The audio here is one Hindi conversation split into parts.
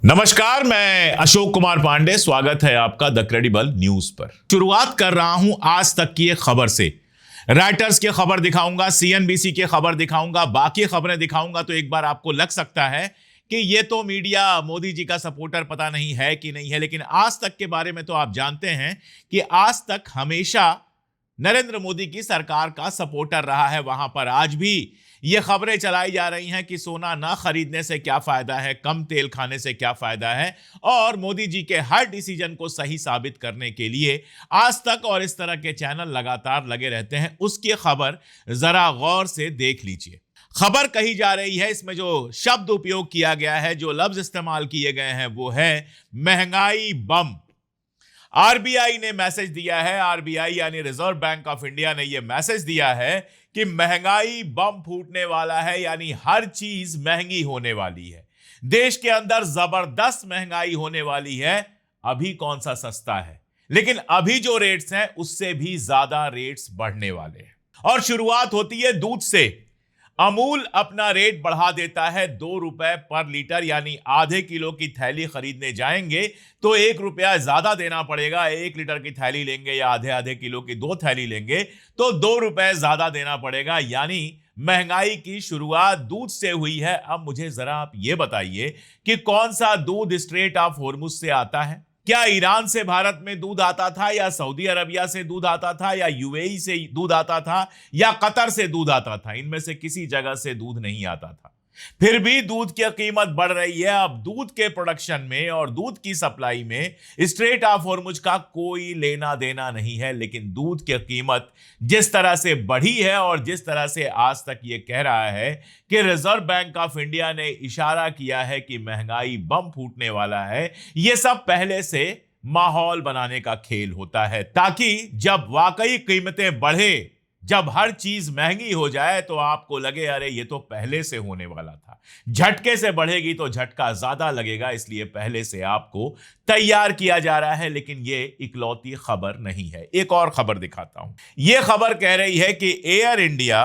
नमस्कार, मैं अशोक कुमार पांडे। स्वागत है आपका द क्रेडिबल न्यूज पर। शुरुआत कर रहा हूं आज तक की एक खबर से। राइटर्स की खबर दिखाऊंगा, सीएनबीसी की खबर दिखाऊंगा, बाकी खबरें दिखाऊंगा तो एक बार आपको लग सकता है कि ये तो मीडिया मोदी जी का सपोर्टर पता नहीं है कि नहीं है, लेकिन आज तक के बारे में तो आप जानते हैं कि आज तक हमेशा नरेंद्र मोदी की सरकार का सपोर्टर रहा है। वहां पर आज भी ये खबरें चलाई जा रही हैं कि सोना ना खरीदने से क्या फायदा है, कम तेल खाने से क्या फायदा है, और मोदी जी के हर डिसीजन को सही साबित करने के लिए आज तक और इस तरह के चैनल लगातार लगे रहते हैं। उसकी खबर जरा गौर से देख लीजिए। खबर कही जा रही है, इसमें जो शब्द उपयोग किया गया है, जो लफ्ज इस्तेमाल किए गए हैं, वो है महंगाई बम। आरबीआई ने मैसेज दिया है, आरबीआई यानी रिजर्व बैंक ऑफ इंडिया ने यह मैसेज दिया है कि महंगाई बम फूटने वाला है, यानी हर चीज महंगी होने वाली है। देश के अंदर जबरदस्त महंगाई होने वाली है। अभी कौन सा सस्ता है, लेकिन अभी जो रेट्स हैं उससे भी ज्यादा रेट्स बढ़ने वाले हैं। और शुरुआत होती है दूध से। अमूल अपना रेट बढ़ा देता है 2 रुपए पर लीटर, यानी आधे किलो की थैली खरीदने जाएंगे तो 1 रुपया ज्यादा देना पड़ेगा। 1 लीटर की थैली लेंगे या आधे आधे किलो की 2 थैली लेंगे तो 2 रुपए ज्यादा देना पड़ेगा। यानी महंगाई की शुरुआत दूध से हुई है। अब मुझे जरा आप ये बताइए कि कौन सा दूध स्ट्रेट ऑफ होर्मुज से आता है? क्या ईरान से भारत में दूध आता था, या सऊदी अरबिया से दूध आता था, या यूएई से दूध आता था, या कतर से दूध आता था? इनमें से किसी जगह से दूध नहीं आता था। फिर भी दूध की कीमत बढ़ रही है। अब दूध के प्रोडक्शन में और दूध की सप्लाई में स्ट्रेट ऑफ होर्मुज का कोई लेना देना नहीं है, लेकिन दूध की कीमत जिस तरह से बढ़ी है और जिस तरह से आज तक यह कह रहा है कि रिजर्व बैंक ऑफ इंडिया ने इशारा किया है कि महंगाई बम फूटने वाला है, यह सब पहले से माहौल बनाने का खेल होता है, ताकि जब वाकई कीमतें बढ़े, जब हर चीज महंगी हो जाए तो आपको लगे अरे ये तो पहले से होने वाला था। झटके से बढ़ेगी तो झटका ज्यादा लगेगा, इसलिए पहले से आपको तैयार किया जा रहा है। लेकिन ये इकलौती खबर नहीं है, एक और खबर दिखाता हूं। यह खबर कह रही है कि एयर इंडिया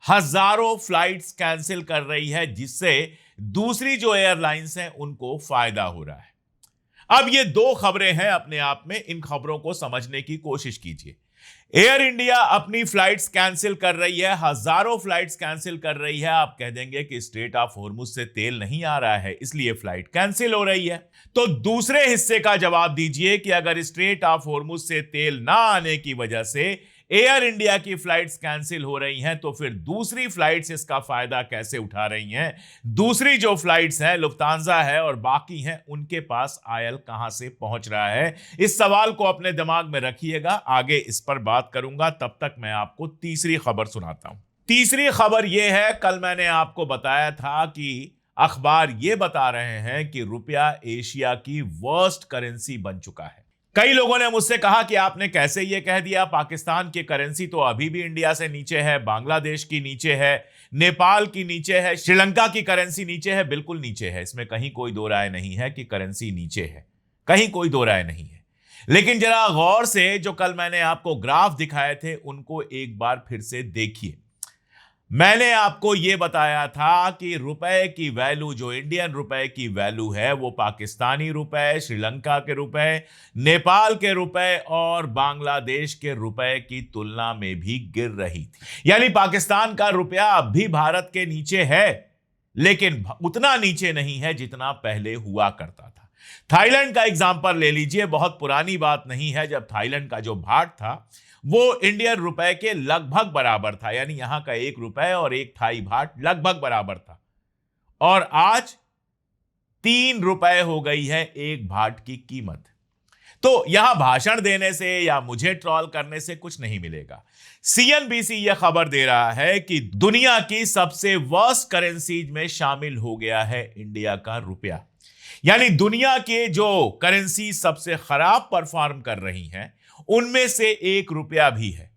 हजारों फ्लाइट्स कैंसिल कर रही है, जिससे दूसरी जो एयरलाइंस हैं उनको फायदा हो रहा है। अब ये 2 खबरें हैं अपने आप में, इन खबरों को समझने की कोशिश कीजिए। एयर इंडिया अपनी फ्लाइट्स कैंसिल कर रही है, हजारों फ्लाइट्स कैंसिल कर रही है। आप कह देंगे कि स्ट्रेट ऑफ होर्मुज से तेल नहीं आ रहा है इसलिए फ्लाइट कैंसिल हो रही है। तो दूसरे हिस्से का जवाब दीजिए कि अगर स्ट्रेट ऑफ होर्मुज से तेल ना आने की वजह से एयर इंडिया की फ्लाइट्स कैंसिल हो रही हैं, तो फिर दूसरी फ्लाइट्स इसका फायदा कैसे उठा रही हैं? दूसरी जो फ्लाइट्स हैं, लुफ्तांजा है और बाकी हैं, उनके पास आयल कहां से पहुंच रहा है? इस सवाल को अपने दिमाग में रखिएगा, आगे इस पर बात करूंगा। तब तक मैं आपको तीसरी खबर सुनाता हूं। तीसरी खबर यह है, कल मैंने आपको बताया था कि अखबार यह बता रहे हैं कि रुपया एशिया की वर्स्ट करेंसी बन चुका है। कई लोगों ने मुझसे कहा कि आपने कैसे ये कह दिया, पाकिस्तान की करेंसी तो अभी भी इंडिया से नीचे है, बांग्लादेश की नीचे है, नेपाल की नीचे है, श्रीलंका की करेंसी नीचे है। बिल्कुल नीचे है, इसमें कहीं कोई दो राय नहीं है कि करेंसी नीचे है, कहीं कोई दो राय नहीं है। लेकिन जरा गौर से जो कल मैंने आपको ग्राफ दिखाए थे उनको एक बार फिर से देखिए। मैंने आपको यह बताया था कि रुपए की वैल्यू, जो इंडियन रुपए की वैल्यू है, वो पाकिस्तानी रुपए, श्रीलंका के रुपए, नेपाल के रुपए और बांग्लादेश के रुपए की तुलना में भी गिर रही थी। यानी पाकिस्तान का रुपया अब भी भारत के नीचे है, लेकिन उतना नीचे नहीं है जितना पहले हुआ करता था। थाईलैंड का एग्जांपल ले लीजिए, बहुत पुरानी बात नहीं है जब थाईलैंड का जो भाट था वो इंडियन रुपए के लगभग बराबर था, यानी यहां का 1 रुपए और 1 थाई भाट लगभग बराबर था, और आज 3 रुपए हो गई है 1 भाट की कीमत। तो यहां भाषण देने से या मुझे ट्रोल करने से कुछ नहीं मिलेगा। सीएनबीसी यह खबर दे रहा है कि दुनिया की सबसे वर्स्ट करेंसीज में शामिल हो गया है इंडिया का रुपया। यानी दुनिया के जो करेंसी सबसे खराब परफॉर्म कर रही हैं उनमें से 1 रुपया भी है।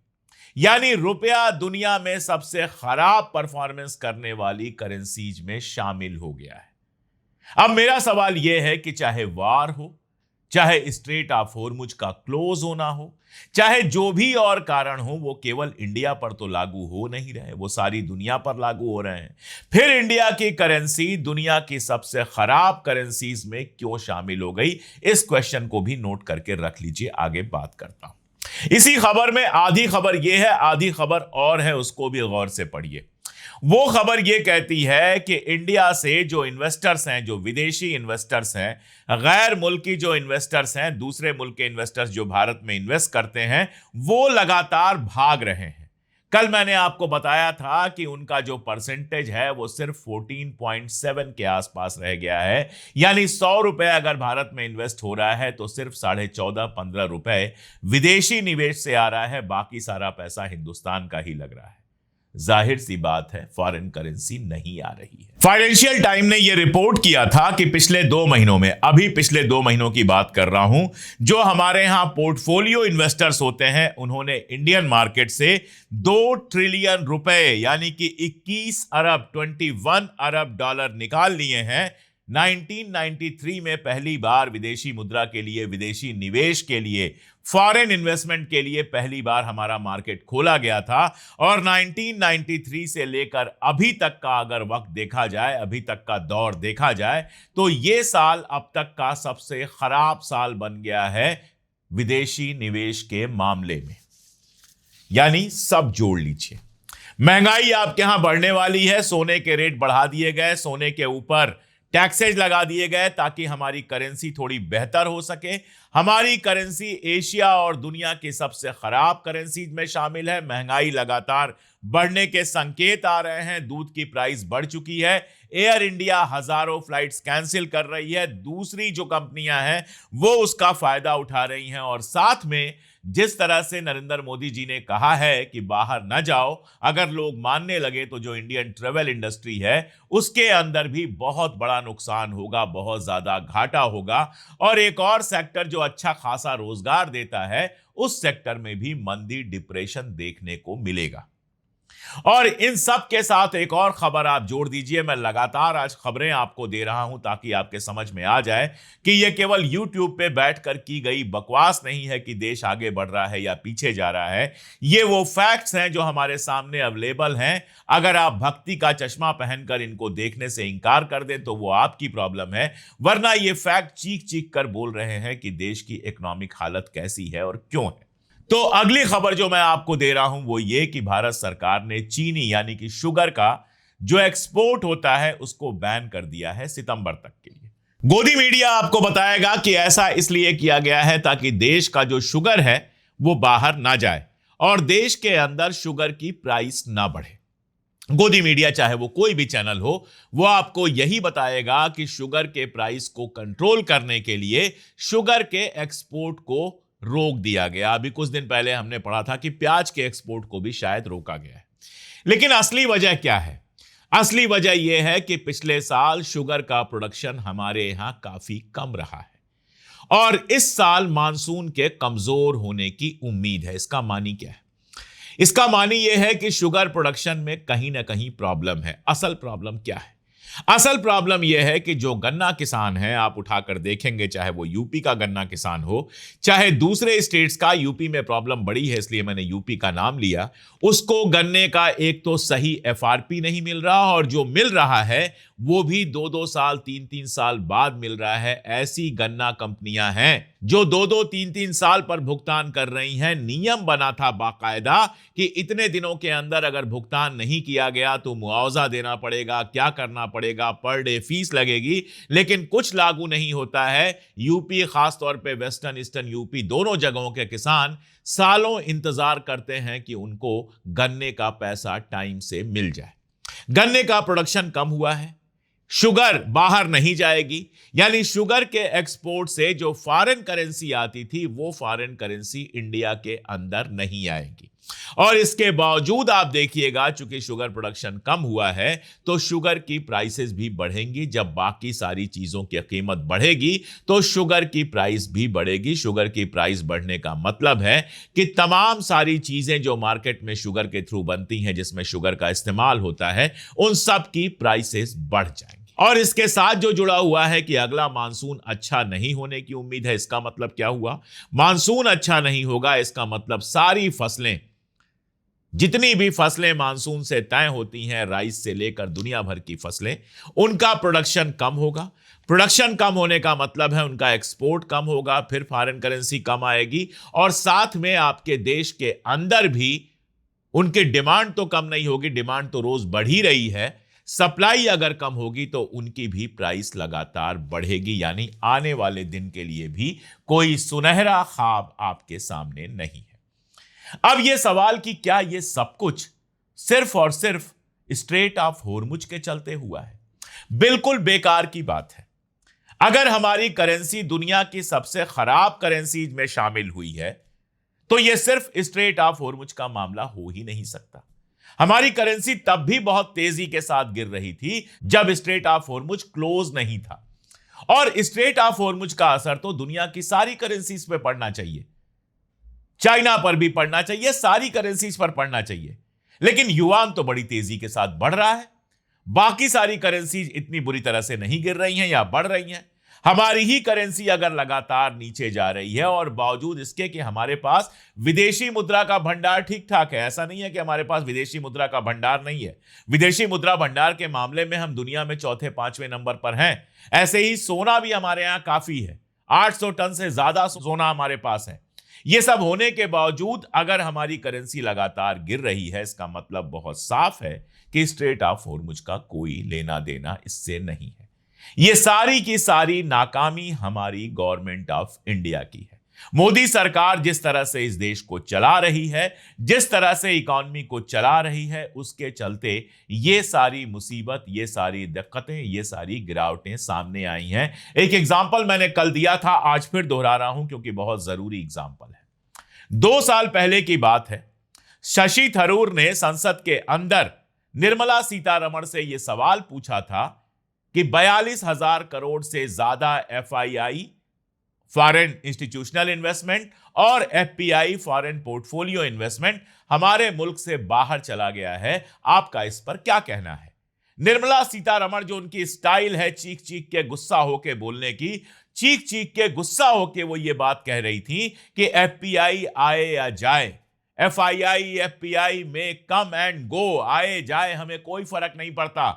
यानी रुपया दुनिया में सबसे खराब परफॉर्मेंस करने वाली करेंसीज में शामिल हो गया है। अब मेरा सवाल यह है कि चाहे वार हो, चाहे स्ट्रेट ऑफ होर्मुज का क्लोज होना हो, चाहे जो भी और कारण हो, वो केवल इंडिया पर तो लागू हो नहीं रहे, वो सारी दुनिया पर लागू हो रहे हैं। फिर इंडिया की करेंसी दुनिया की सबसे खराब करेंसीज में क्यों शामिल हो गई? इस क्वेश्चन को भी नोट करके रख लीजिए, आगे बात करता हूं। इसी खबर में आधी खबर यह है, आधी खबर और है, उसको भी गौर से पढ़िए। वो खबर यह कहती है कि इंडिया से जो इन्वेस्टर्स हैं, जो विदेशी इन्वेस्टर्स हैं, गैर मुल्की जो इन्वेस्टर्स हैं, दूसरे मुल्क के इन्वेस्टर्स जो भारत में इन्वेस्ट करते हैं, वो लगातार भाग रहे हैं। कल मैंने आपको बताया था कि उनका जो परसेंटेज है वो सिर्फ 14.7 के आसपास रह गया है, यानी 100 रुपए अगर भारत में इन्वेस्ट हो रहा है तो सिर्फ 14.5-15 रुपए विदेशी निवेश से आ रहा है, बाकी सारा पैसा हिंदुस्तान का ही लग रहा है। जाहिर सी बात है, फॉरेन करेंसी नहीं आ रही है। फाइनेंशियल टाइम ने यह रिपोर्ट किया था कि पिछले 2 महीनों में, अभी पिछले 2 महीनों की बात कर रहा हूं, जो हमारे यहां पोर्टफोलियो इन्वेस्टर्स होते हैं, उन्होंने इंडियन मार्केट से 2 ट्रिलियन रुपए यानी कि 21 अरब 21 अरब डॉलर निकाल लिए हैं। 1993 में पहली बार विदेशी मुद्रा के लिए, विदेशी निवेश के लिए, फॉरेन इन्वेस्टमेंट के लिए पहली बार हमारा मार्केट खोला गया था। और 1993 से लेकर अभी तक का अगर वक्त देखा जाए, अभी तक का दौर देखा जाए, तो यह साल अब तक का सबसे खराब साल बन गया है विदेशी निवेश के मामले में। यानी सब जोड़ लीजिए, महंगाई आपके यहां बढ़ने वाली है, सोने के रेट बढ़ा दिए गए, सोने के ऊपर टैक्सेज लगा दिए गए ताकि हमारी करेंसी थोड़ी बेहतर हो सके। हमारी करेंसी एशिया और दुनिया की सबसे खराब करेंसीज में शामिल है। महंगाई लगातार बढ़ने के संकेत आ रहे हैं, दूध की प्राइस बढ़ चुकी है, एयर इंडिया हजारों फ्लाइट्स कैंसिल कर रही है, दूसरी जो कंपनियां हैं वो उसका फायदा उठा रही हैं। और साथ में जिस तरह से नरेंद्र मोदी जी ने कहा है कि बाहर न जाओ, अगर लोग मानने लगे तो जो इंडियन ट्रेवल इंडस्ट्री है उसके अंदर भी बहुत बड़ा नुकसान होगा, बहुत ज्यादा घाटा होगा। और एक और सेक्टर जो अच्छा खासा रोजगार देता है, उस सेक्टर में भी मंदी, डिप्रेशन देखने को मिलेगा। और इन सब के साथ एक और खबर आप जोड़ दीजिए। मैं लगातार आज खबरें आपको दे रहा हूं ताकि आपके समझ में आ जाए कि यह केवल YouTube पे बैठकर की गई बकवास नहीं है कि देश आगे बढ़ रहा है या पीछे जा रहा है। ये वो फैक्ट्स हैं जो हमारे सामने अवेलेबल हैं। अगर आप भक्ति का चश्मा पहनकर इनको देखने से इंकार कर दें तो वो आपकी प्रॉब्लम है, वरना ये फैक्ट चीख चीख कर बोल रहे हैं कि देश की इकोनॉमिक हालत कैसी है और क्यों है। तो अगली खबर जो मैं आपको दे रहा हूं वो ये कि भारत सरकार ने चीनी यानी कि शुगर का जो एक्सपोर्ट होता है उसको बैन कर दिया है सितंबर तक के लिए। गोदी मीडिया आपको बताएगा कि ऐसा इसलिए किया गया है ताकि देश का जो शुगर है वो बाहर ना जाए और देश के अंदर शुगर की प्राइस ना बढ़े। गोदी मीडिया चाहे वो कोई भी चैनल हो, वो आपको यही बताएगा कि शुगर के प्राइस को कंट्रोल करने के लिए शुगर के एक्सपोर्ट को रोक दिया गया। अभी कुछ दिन पहले हमने पढ़ा था कि प्याज के एक्सपोर्ट को भी शायद रोका गया है। लेकिन असली वजह क्या है? असली वजह यह है कि पिछले साल शुगर का प्रोडक्शन हमारे यहां काफी कम रहा है और इस साल मानसून के कमजोर होने की उम्मीद है। इसका मानी क्या है? इसका मानी यह है कि शुगर प्रोडक्शन में कहीं ना कहीं प्रॉब्लम है। असल प्रॉब्लम क्या है? असल प्रॉब्लम यह है कि जो गन्ना किसान है, आप उठाकर देखेंगे, चाहे वो यूपी का गन्ना किसान हो, चाहे दूसरे स्टेट्स का, यूपी में प्रॉब्लम बड़ी है इसलिए मैंने यूपी का नाम लिया, उसको गन्ने का एक तो सही एफआरपी नहीं मिल रहा और जो मिल रहा है वो भी 2-2 साल 3-3 साल बाद मिल रहा है। ऐसी गन्ना कंपनियां हैं जो 2-2 3-3 साल पर भुगतान कर रही हैं। नियम बना था बाकायदा कि इतने दिनों के अंदर अगर भुगतान नहीं किया गया तो मुआवजा देना पड़ेगा, क्या करना पड़ेगा, पर डे फीस लगेगी, लेकिन कुछ लागू नहीं होता है। यूपी, खासतौर पे वेस्टर्न ईस्टर्न यूपी, दोनों जगहों के किसान सालों इंतजार करते हैं कि उनको गन्ने का पैसा टाइम से मिल जाए। गन्ने का प्रोडक्शन कम हुआ है, शुगर बाहर नहीं जाएगी, यानी शुगर के एक्सपोर्ट से जो फॉरेन करेंसी आती थी वो फॉरेन करेंसी इंडिया के अंदर नहीं आएगी। और इसके बावजूद आप देखिएगा, चूंकि शुगर प्रोडक्शन कम हुआ है तो शुगर की प्राइसेस भी बढ़ेंगी। जब बाकी सारी चीजों की कीमत बढ़ेगी तो शुगर की प्राइस भी बढ़ेगी। शुगर की प्राइस बढ़ने का मतलब है कि तमाम सारी चीजें जो मार्केट में शुगर के थ्रू बनती हैं, जिसमें शुगर का इस्तेमाल होता है, उन सब की प्राइसेस बढ़ जाएंगी। और इसके साथ जो जुड़ा हुआ है कि अगला मानसून अच्छा नहीं होने की उम्मीद है। इसका मतलब क्या हुआ? मानसून अच्छा नहीं होगा, इसका मतलब सारी फसलें, जितनी भी फसलें मानसून से तय होती हैं, राइस से लेकर दुनिया भर की फसलें, उनका प्रोडक्शन कम होगा। प्रोडक्शन कम होने का मतलब है उनका एक्सपोर्ट कम होगा, फिर फॉरेन करेंसी कम आएगी, और साथ में आपके देश के अंदर भी उनकी डिमांड तो कम नहीं होगी, डिमांड तो रोज बढ़ ही रही है। सप्लाई अगर कम होगी तो उनकी भी प्राइस लगातार बढ़ेगी, यानी आने वाले दिन के लिए भी कोई सुनहरा ख्वाब आपके सामने नहीं है। अब यह सवाल कि क्या यह सब कुछ सिर्फ और सिर्फ स्ट्रेट ऑफ होर्मुज के चलते हुआ है? बिल्कुल बेकार की बात है। अगर हमारी करेंसी दुनिया की सबसे खराब करेंसीज में शामिल हुई है तो यह सिर्फ स्ट्रेट ऑफ होर्मुज का मामला हो ही नहीं सकता। हमारी करेंसी तब भी बहुत तेजी के साथ गिर रही थी जब स्ट्रेट ऑफ होर्मुज क्लोज नहीं था, और स्ट्रेट ऑफ होर्मुज का असर तो दुनिया की सारी करेंसीज पे पड़ना चाहिए, चाइना पर भी पड़ना चाहिए, सारी करेंसीज पर पड़ना चाहिए। लेकिन युआन तो बड़ी तेजी के साथ बढ़ रहा है, बाकी सारी करेंसीज इतनी बुरी तरह से नहीं गिर रही हैं या बढ़ रही हैं। हमारी ही करेंसी अगर लगातार नीचे जा रही है, और बावजूद इसके कि हमारे पास विदेशी मुद्रा का भंडार ठीक ठाक है, ऐसा नहीं है कि हमारे पास विदेशी मुद्रा का भंडार नहीं है। विदेशी मुद्रा भंडार के मामले में हम दुनिया में चौथे पांचवें नंबर पर हैं। ऐसे ही सोना भी हमारे यहां काफी है, 800 टन से ज्यादा सोना हमारे पास है। यह सब होने के बावजूद अगर हमारी करेंसी लगातार गिर रही है, इसका मतलब बहुत साफ है कि स्ट्रेट ऑफ होर्मुज का कोई लेना देना इससे नहीं है। यह सारी की सारी नाकामी हमारी गवर्नमेंट ऑफ इंडिया की है। मोदी सरकार जिस तरह से इस देश को चला रही है, जिस तरह से इकॉनमी को चला रही है, उसके चलते ये सारी मुसीबत, ये सारी दिक्कतें, ये सारी गिरावटें सामने आई हैं। एक एग्जाम्पल मैंने कल दिया था, आज फिर दोहरा रहा हूं क्योंकि बहुत जरूरी एग्जाम्पल है। 2 साल पहले की बात है, शशि थरूर ने संसद के अंदर निर्मला सीतारमण से यह सवाल पूछा था कि 42,000 करोड़ से ज्यादा एफआईआई, फॉरेन इंस्टीट्यूशनल इन्वेस्टमेंट, और एफपीआई, फॉरेन पोर्टफोलियो इन्वेस्टमेंट, हमारे मुल्क से बाहर चला गया है। आपका इस पर क्या कहना है? निर्मला सीतारमण, जो उनकी स्टाइल है चीख चीख के गुस्सा होके बोलने की, चीख चीख के गुस्सा होके वो ये बात कह रही थी कि एफपीआई आए या जाए, एफआईआई एफपीआई में कम एंड गो, आए जाए हमें कोई फर्क नहीं पड़ता।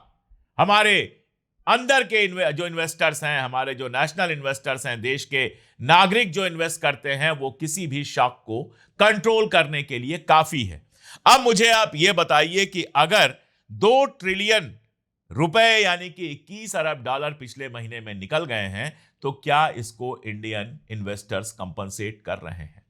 हमारे अंदर के जो इन्वेस्टर्स हैं, हमारे जो नेशनल इन्वेस्टर्स हैं, देश के नागरिक जो इन्वेस्ट करते हैं, वो किसी भी शॉक को कंट्रोल करने के लिए काफी है। अब मुझे आप ये बताइए कि अगर 2 ट्रिलियन रुपए यानी कि 21 अरब डॉलर पिछले महीने में निकल गए हैं, तो क्या इसको इंडियन इन्वेस्टर्स कंपनसेट कर रहे हैं?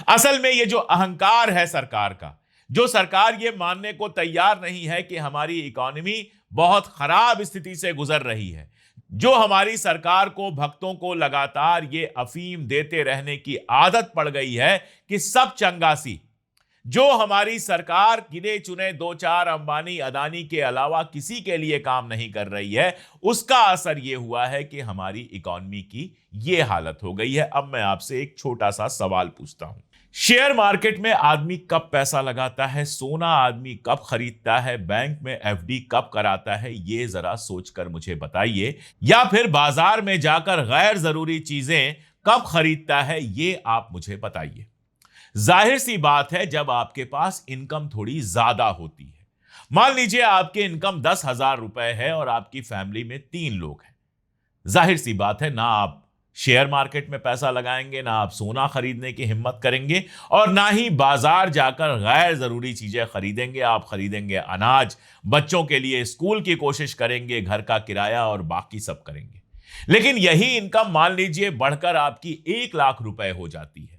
असल में ये जो अहंकार है सरकार का, जो सरकार ये मानने को तैयार नहीं है कि हमारी इकोनॉमी बहुत खराब स्थिति से गुजर रही है, जो हमारी सरकार को, भक्तों को लगातार ये अफीम देते रहने की आदत पड़ गई है कि सब चंगासी, जो हमारी सरकार गिने चुने 2-4 अंबानी अदानी के अलावा किसी के लिए काम नहीं कर रही है, उसका असर यह हुआ है कि हमारी इकोनॉमी की यह हालत हो गई है। अब मैं आपसे एक छोटा सा सवाल पूछता हूं, शेयर मार्केट में आदमी कब पैसा लगाता है, सोना आदमी कब खरीदता है, बैंक में एफडी कब कराता है, ये जरा सोचकर मुझे बताइए। या फिर बाजार में जाकर गैर जरूरी चीजें कब खरीदता है, ये आप मुझे बताइए। जाहिर सी बात है, जब आपके पास इनकम थोड़ी ज्यादा होती है, मान लीजिए आपकी इनकम 10,000 रुपए है और आपकी फैमिली में 3 लोग हैं, जाहिर सी बात है ना आप शेयर मार्केट में पैसा लगाएंगे, ना आप सोना खरीदने की हिम्मत करेंगे, और ना ही बाजार जाकर गैर जरूरी चीजें खरीदेंगे। आप खरीदेंगे अनाज, बच्चों के लिए स्कूल की कोशिश करेंगे, घर का किराया और बाकी सब करेंगे। लेकिन यही इनकम मान लीजिए बढ़कर आपकी 1 लाख रुपए हो जाती है,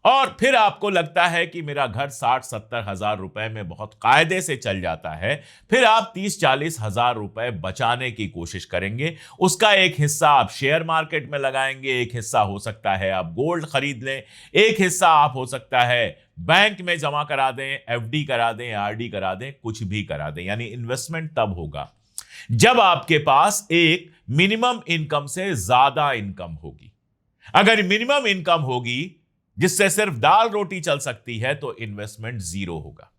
और फिर आपको लगता है कि मेरा घर 60-70 हजार रुपए में बहुत कायदे से चल जाता है। फिर आप 30-40 हजार रुपए बचाने की कोशिश करेंगे, उसका एक हिस्सा आप शेयर मार्केट में लगाएंगे, एक हिस्सा हो सकता है आप गोल्ड खरीद लें, एक हिस्सा आप हो सकता है बैंक में जमा करा दें, एफडी करा दें, आरडी करा दें, कुछ भी करा दें। यानी इन्वेस्टमेंट तब होगा जब आपके पास एक मिनिमम इनकम से ज्यादा इनकम होगी। अगर मिनिमम इनकम होगी जिससे सिर्फ दाल रोटी चल सकती है, तो इन्वेस्टमेंट 0 होगा।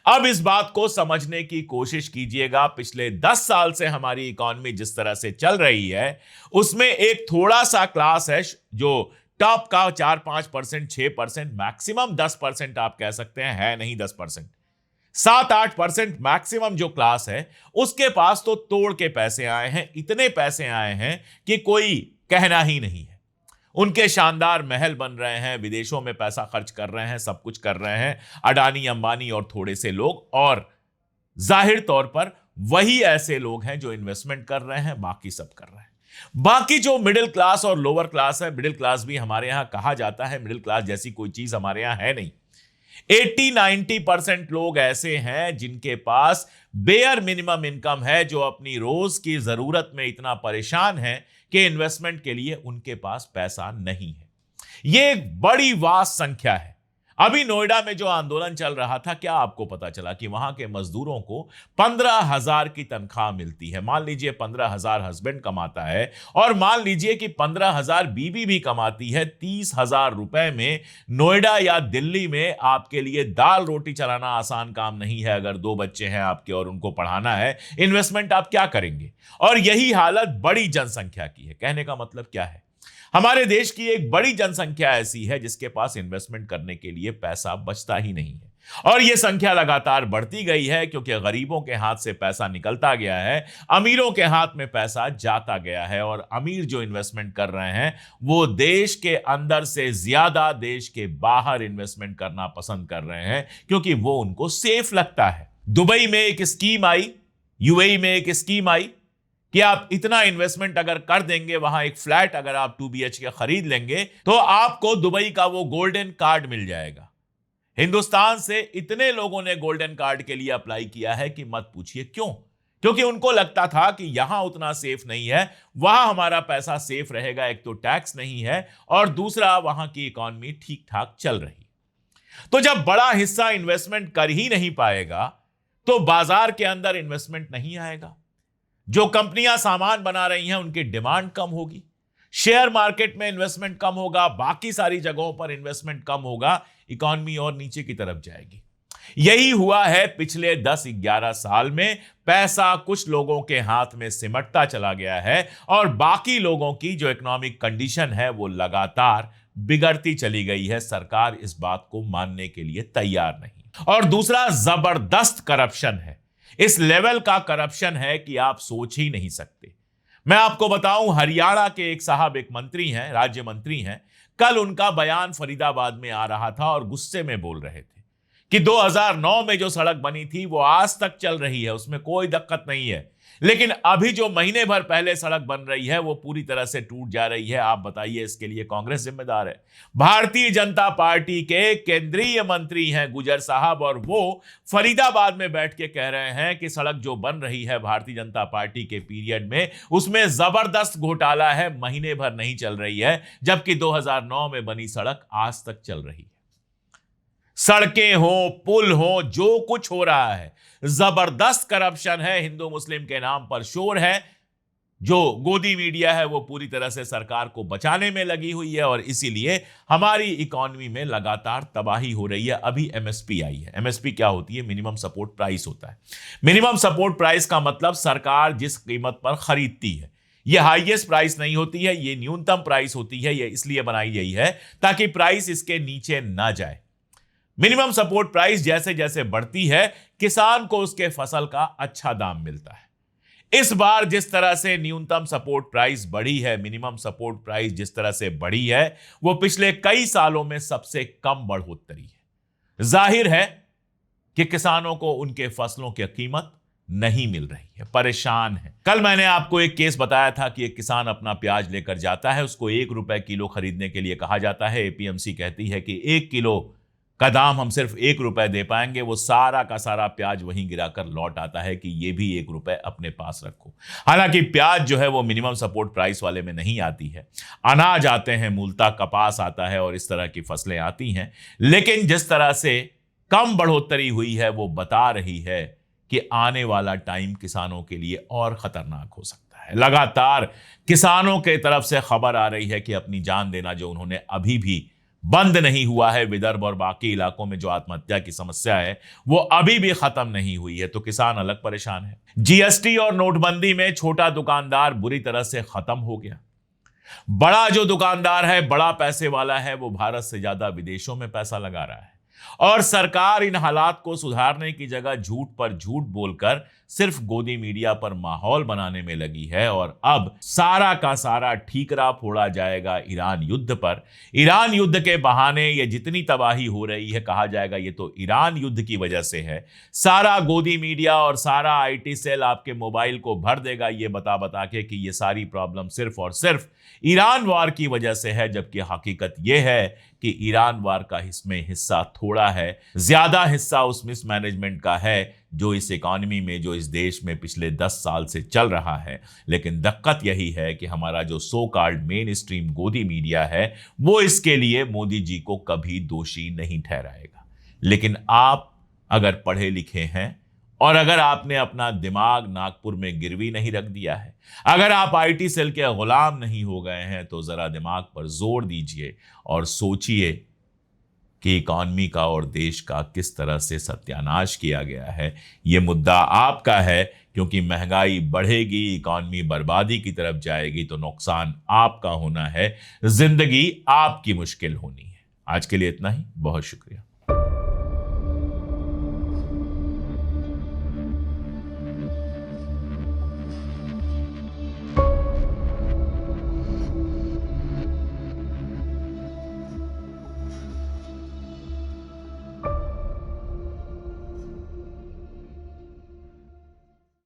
अब इस बात को समझने की कोशिश कीजिएगा, पिछले 10 साल से हमारी इकॉनमी जिस तरह से चल रही है उसमें एक थोड़ा सा क्लास है जो टॉप का 4-5%, 6%, मैक्सिमम 10% आप कह सकते हैं, है नहीं 10%, 7-8% मैक्सिमम जो क्लास है उसके पास तो तोड़ के पैसे आए हैं, इतने पैसे आए हैं कि कोई कहना ही नहीं है। उनके शानदार महल बन रहे हैं, विदेशों में पैसा खर्च कर रहे हैं, सब कुछ कर रहे हैं अडानी, अंबानी और थोड़े से लोग, और जाहिर तौर पर वही ऐसे लोग हैं जो इन्वेस्टमेंट कर रहे हैं, बाकी सब कर रहे हैं। बाकी जो मिडिल क्लास और लोअर क्लास है, मिडिल क्लास भी हमारे यहां कहा जाता है, मिडिल क्लास जैसी कोई चीज हमारे यहां है नहीं। 80-90% लोग ऐसे हैं जिनके पास बेयर मिनिमम इनकम है, जो अपनी रोज की जरूरत में इतना परेशान है कि इन्वेस्टमेंट के लिए उनके पास पैसा नहीं है। यह एक बड़ी वास्ट संख्या है। अभी नोएडा में जो आंदोलन चल रहा था, क्या आपको पता चला कि वहां के मजदूरों को 15,000 की तनख्वाह मिलती है। मान लीजिए 15,000 हस्बैंड कमाता है और मान लीजिए कि 15,000 बीवी भी कमाती है। 30,000 रुपए में नोएडा या दिल्ली में आपके लिए दाल रोटी चलाना आसान काम नहीं है। अगर 2 बच्चे हैं आपके और उनको पढ़ाना है, इन्वेस्टमेंट आप क्या करेंगे? और यही हालत बड़ी जनसंख्या की है। कहने का मतलब क्या है? हमारे देश की एक बड़ी जनसंख्या ऐसी है जिसके पास इन्वेस्टमेंट करने के लिए पैसा बचता ही नहीं है, और यह संख्या लगातार बढ़ती गई है क्योंकि गरीबों के हाथ से पैसा निकलता गया है, अमीरों के हाथ में पैसा जाता गया है, और अमीर जो इन्वेस्टमेंट कर रहे हैं वो देश के अंदर से ज्यादा देश के बाहर इन्वेस्टमेंट करना पसंद कर रहे हैं क्योंकि वो उनको सेफ लगता है। दुबई में एक स्कीम आई, यूएई में एक स्कीम आई कि आप इतना इन्वेस्टमेंट अगर कर देंगे, वहां एक फ्लैट अगर आप 2 BHK खरीद लेंगे तो आपको दुबई का वो गोल्डन कार्ड मिल जाएगा। हिंदुस्तान से इतने लोगों ने गोल्डन कार्ड के लिए अप्लाई किया है कि मत पूछिए क्यों। क्योंकि उनको लगता था कि यहां उतना सेफ नहीं है, वहां हमारा पैसा सेफ रहेगा। एक तो टैक्स नहीं है और दूसरा वहां की इकॉनमी ठीक ठाक चल रही। तो जब बड़ा हिस्सा इन्वेस्टमेंट कर ही नहीं पाएगा तो बाजार के अंदर इन्वेस्टमेंट नहीं आएगा। जो कंपनियां सामान बना रही हैं उनकी डिमांड कम होगी, शेयर मार्केट में इन्वेस्टमेंट कम होगा, बाकी सारी जगहों पर इन्वेस्टमेंट कम होगा, इकॉनमी और नीचे की तरफ जाएगी। यही हुआ है पिछले 10-11 साल में। पैसा कुछ लोगों के हाथ में सिमटता चला गया है और बाकी लोगों की जो इकोनॉमिक कंडीशन है वो लगातार बिगड़ती चली गई है। सरकार इस बात को मानने के लिए तैयार नहीं। और दूसरा, जबरदस्त करप्शन है। इस लेवल का करप्शन है कि आप सोच ही नहीं सकते। मैं आपको बताऊं, हरियाणा के एक साहब, एक मंत्री हैं, राज्य मंत्री हैं, कल उनका बयान फरीदाबाद में आ रहा था और गुस्से में बोल रहे थे कि 2009 में जो सड़क बनी थी वो आज तक चल रही है, उसमें कोई दिक्कत नहीं है, लेकिन अभी जो महीने भर पहले सड़क बन रही है वो पूरी तरह से टूट जा रही है। आप बताइए, इसके लिए कांग्रेस जिम्मेदार है? भारतीय जनता पार्टी के केंद्रीय मंत्री हैं गुजर साहब, और वो फरीदाबाद में बैठ के कह रहे हैं कि सड़क जो बन रही है भारतीय जनता पार्टी के पीरियड में उसमें जबरदस्त घोटाला है, महीने भर नहीं चल रही है, जबकि 2009 में बनी सड़क आज तक चल रही है। सड़कें हो, पुल हो, जो कुछ हो रहा है जबरदस्त करप्शन है। हिंदू मुस्लिम के नाम पर शोर है। जो गोदी मीडिया है वो पूरी तरह से सरकार को बचाने में लगी हुई है और इसीलिए हमारी इकॉनमी में लगातार तबाही हो रही है। अभी एमएसपी आई है। एमएसपी क्या होती है? मिनिमम सपोर्ट प्राइस होता है। मिनिमम सपोर्ट प्राइस का मतलब सरकार जिस कीमत पर खरीदती है। यह हाईएस्ट प्राइस नहीं होती है, यह न्यूनतम प्राइस होती है। यह इसलिए बनाई गई है ताकि प्राइस इसके नीचे ना जाए। मिनिमम सपोर्ट प्राइस जैसे जैसे बढ़ती है किसान को उसके फसल का अच्छा दाम मिलता है। इस बार जिस तरह से न्यूनतम सपोर्ट प्राइस बढ़ी है, मिनिमम सपोर्ट प्राइस जिस तरह से बढ़ी है, वो पिछले कई सालों में सबसे कम बढ़ोतरी है। जाहिर है कि किसानों को उनके फसलों की कीमत नहीं मिल रही है, परेशान है। कल मैंने आपको एक केस बताया था कि एक किसान अपना प्याज लेकर जाता है, उसको 1 रुपए किलो खरीदने के लिए कहा जाता है। एपीएमसी कहती है कि 1 किलो का दाम हम सिर्फ 1 रुपए दे पाएंगे। वो सारा का सारा प्याज वहीं गिराकर लौट आता है कि ये भी 1 रुपए अपने पास रखो। हालांकि प्याज जो है वो मिनिमम सपोर्ट प्राइस वाले में नहीं आती है। अनाज आते हैं, मूलतः कपास आता है और इस तरह की फसलें आती हैं। लेकिन जिस तरह से कम बढ़ोतरी हुई है वो बता रही है कि आने वाला टाइम किसानों के लिए और खतरनाक हो सकता है। लगातार किसानों के तरफ से खबर आ रही है कि अपनी जान देना जो उन्होंने अभी भी बंद नहीं हुआ है। विदर्भ और बाकी इलाकों में जो आत्महत्या की समस्या है वो अभी भी खत्म नहीं हुई है, तो किसान अलग परेशान है। जीएसटी और नोटबंदी में छोटा दुकानदार बुरी तरह से खत्म हो गया। बड़ा जो दुकानदार है, बड़ा पैसे वाला है, वो भारत से ज्यादा विदेशों में पैसा लगा रहा है और सरकार इन हालात को सुधारने की जगह झूठ पर झूठ बोलकर सिर्फ गोदी मीडिया पर माहौल बनाने में लगी है। और अब सारा का सारा ठीकरा फोड़ा जाएगा ईरान युद्ध पर। ईरान युद्ध के बहाने ये जितनी तबाही हो रही है, कहा जाएगा ये तो ईरान युद्ध की वजह से है। सारा गोदी मीडिया और सारा आईटी सेल आपके मोबाइल को भर देगा ये बता बता के कि ये सारी प्रॉब्लम सिर्फ और सिर्फ ईरान वार की वजह से है, जबकि हकीकत यह है कि ईरान वार का इसमें हिस्सा थोड़ा है, ज्यादा हिस्सा उस मिसमैनेजमेंट का है जो इस इकॉनमी में, जो इस देश में पिछले 10 साल से चल रहा है। लेकिन दिक्कत यही है कि हमारा जो सो कॉल्ड मेन स्ट्रीम गोदी मीडिया है वो इसके लिए मोदी जी को कभी दोषी नहीं ठहराएगा। लेकिन आप अगर पढ़े लिखे हैं और अगर आपने अपना दिमाग नागपुर में गिरवी नहीं रख दिया है, अगर आप आईटी सेल के गुलाम नहीं हो गए हैं, तो जरा दिमाग पर जोर दीजिए और सोचिए कि इकॉनमी का और देश का किस तरह से सत्यानाश किया गया है। यह मुद्दा आपका है, क्योंकि महंगाई बढ़ेगी, इकॉनमी बर्बादी की तरफ जाएगी तो नुकसान आपका होना है, जिंदगी आपकी मुश्किल होनी है। आज के लिए इतना ही, बहुत शुक्रिया।